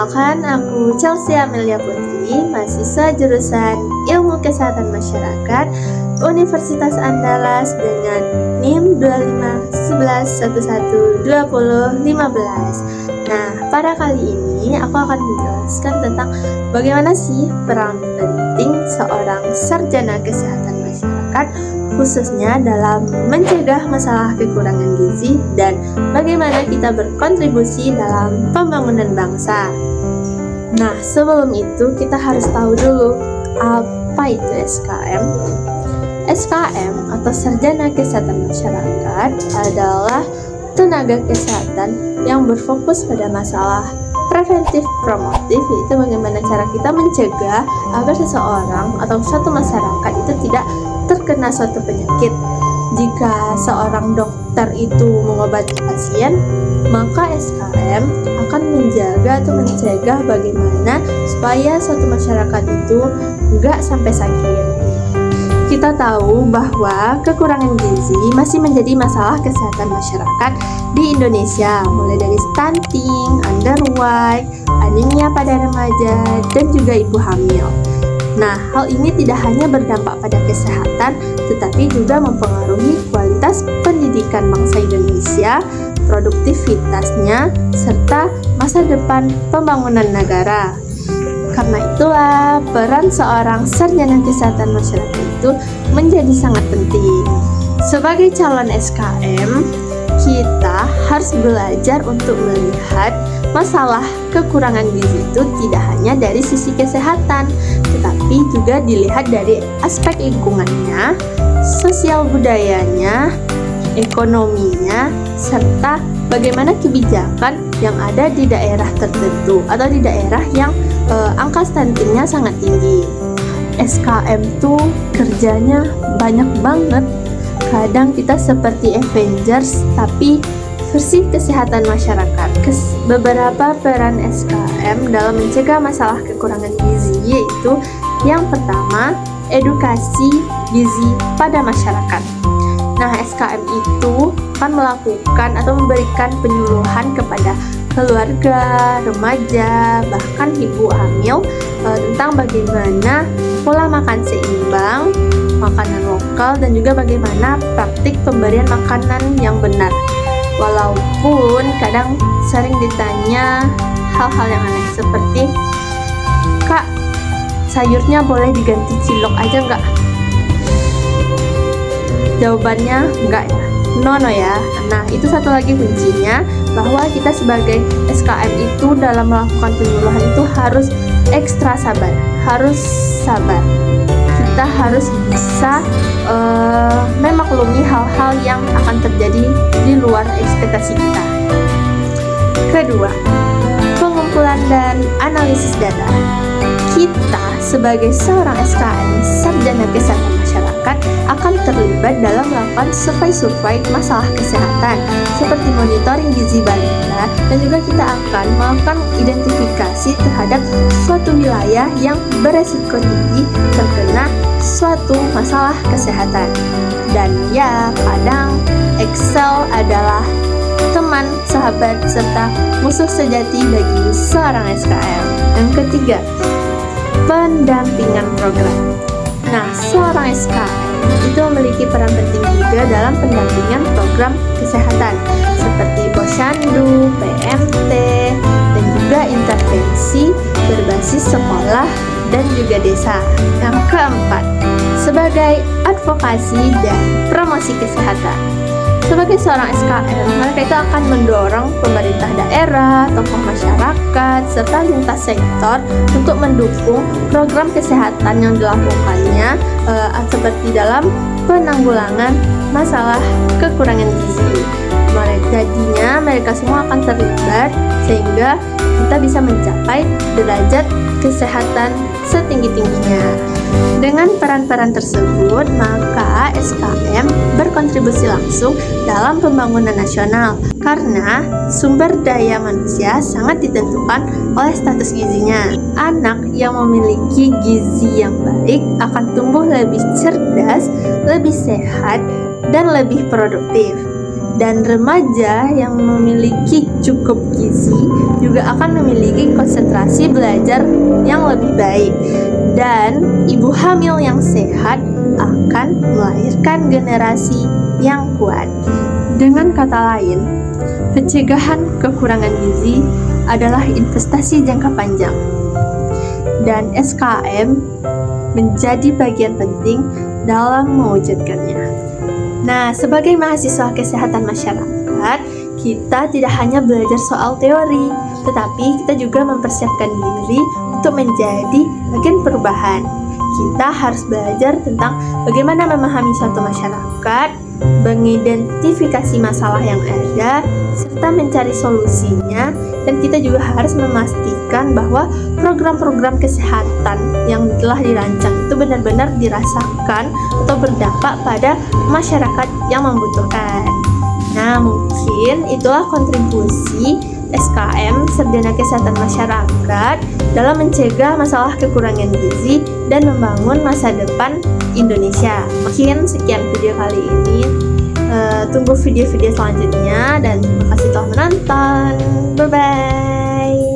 Perkenalkan, aku Chelsea Amelia Putri, mahasiswa jurusan Ilmu Kesehatan Masyarakat Universitas Andalas dengan NIM 2511112015. Nah, pada kali ini aku akan menjelaskan tentang bagaimana sih peran penting seorang sarjana kesehatan masyarakat khususnya dalam mencegah masalah kekurangan gizi dan bagaimana kita berkontribusi dalam pembangunan bangsa. Nah, sebelum itu kita harus tahu dulu apa itu SKM. SKM atau Sarjana Kesehatan Masyarakat adalah tenaga kesehatan yang berfokus pada masalah preventif promotif, yaitu bagaimana cara kita mencegah agar seseorang atau suatu masyarakat itu tidak terkena suatu penyakit. Jika seorang dokter itu mengobati pasien, maka SKM akan menjaga atau mencegah bagaimana supaya suatu masyarakat itu enggak sampai sakit. Kita tahu bahwa kekurangan gizi masih menjadi masalah kesehatan masyarakat di Indonesia, mulai dari stunting, underweight, anemia pada remaja, dan juga ibu hamil. Nah, hal ini tidak hanya berdampak pada kesehatan, tetapi juga mempengaruhi kualitas pendidikan bangsa Indonesia, produktivitasnya, serta masa depan pembangunan negara. Karena itulah, peran seorang sarjana kesehatan masyarakat itu menjadi sangat penting. Sebagai calon SKM, kita harus belajar untuk melihat masalah kekurangan gizi itu tidak hanya dari sisi kesehatan, tetapi juga dilihat dari aspek lingkungannya, sosial budayanya, ekonominya, serta bagaimana kebijakan yang ada di daerah tertentu atau di daerah yang angka stuntingnya sangat tinggi. SKM tuh kerjanya banyak banget. Kadang kita seperti Avengers tapi versi kesehatan masyarakat. Beberapa peran SKM dalam mencegah masalah kekurangan gizi yaitu yang pertama, edukasi gizi pada masyarakat. Nah, SKM itu akan melakukan atau memberikan penyuluhan kepada keluarga, remaja, bahkan ibu hamil tentang bagaimana pola makan seimbang, makanan lokal, dan juga bagaimana praktik pemberian makanan yang benar. Walaupun kadang sering ditanya hal-hal yang aneh seperti, "Kak, sayurnya boleh diganti cilok aja nggak?" Jawabannya enggak ya, no ya. Nah, itu satu lagi kuncinya, bahwa kita sebagai SKM itu dalam melakukan penyuluhan itu harus ekstra sabar, harus sabar. Kita harus bisa memaklumi hal-hal yang akan terjadi di luar ekspektasi kita. Kedua, pengumpulan dan analisis data. Kita sebagai seorang SKM, sarjana kesehatan masyarakat, akan terlibat dalam melakukan survei masalah kesehatan seperti monitoring gizi balita, dan juga kita akan melakukan identifikasi terhadap suatu wilayah yang beresiko tinggi terkena suatu masalah kesehatan. Dan ya, kadang Excel adalah teman, sahabat, serta musuh sejati bagi seorang SKM. Yang ketiga, pendampingan program. Nah, seorang SKM itu memiliki peran penting juga dalam pendampingan program kesehatan seperti posyandu, PMT, dan juga intervensi berbasis sekolah dan juga desa. Yang keempat, sebagai advokasi dan promosi kesehatan. Sebagai seorang SKM, mereka itu akan mendorong pemerintah daerah, tokoh masyarakat, serta lintas sektor untuk mendukung program kesehatan yang dilakukannya seperti dalam penanggulangan masalah kekurangan gizi. Jadinya mereka semua akan terlibat sehingga kita bisa mencapai derajat kesehatan setinggi-tingginya. Dengan peran-peran tersebut, maka SKM berkontribusi langsung dalam pembangunan nasional karena sumber daya manusia sangat ditentukan oleh status gizinya. Anak yang memiliki gizi yang baik akan tumbuh lebih cerdas, lebih sehat, dan lebih produktif. Dan remaja yang memiliki cukup gizi juga akan memiliki konsentrasi belajar yang lebih baik. Dan ibu hamil yang sehat akan melahirkan generasi yang kuat. Dengan kata lain, pencegahan kekurangan gizi adalah investasi jangka panjang. Dan SKM menjadi bagian penting dalam mewujudkannya. Nah, sebagai mahasiswa kesehatan masyarakat, kita tidak hanya belajar soal teori, tetapi kita juga mempersiapkan diri untuk menjadi bagian perubahan. Kita harus belajar tentang bagaimana memahami suatu masyarakat, mengidentifikasi masalah yang ada, serta mencari solusinya, dan kita juga harus memastikan bahwa program-program kesehatan yang telah dirancang itu benar-benar dirasakan atau berdampak pada masyarakat yang membutuhkan. Nah, mungkin itulah kontribusi SKM Sarjana Kesehatan Masyarakat dalam mencegah masalah kekurangan gizi dan membangun masa depan Indonesia. Mungkin sekian video kali ini. Tunggu video-video selanjutnya dan terima kasih telah menonton. Bye-bye.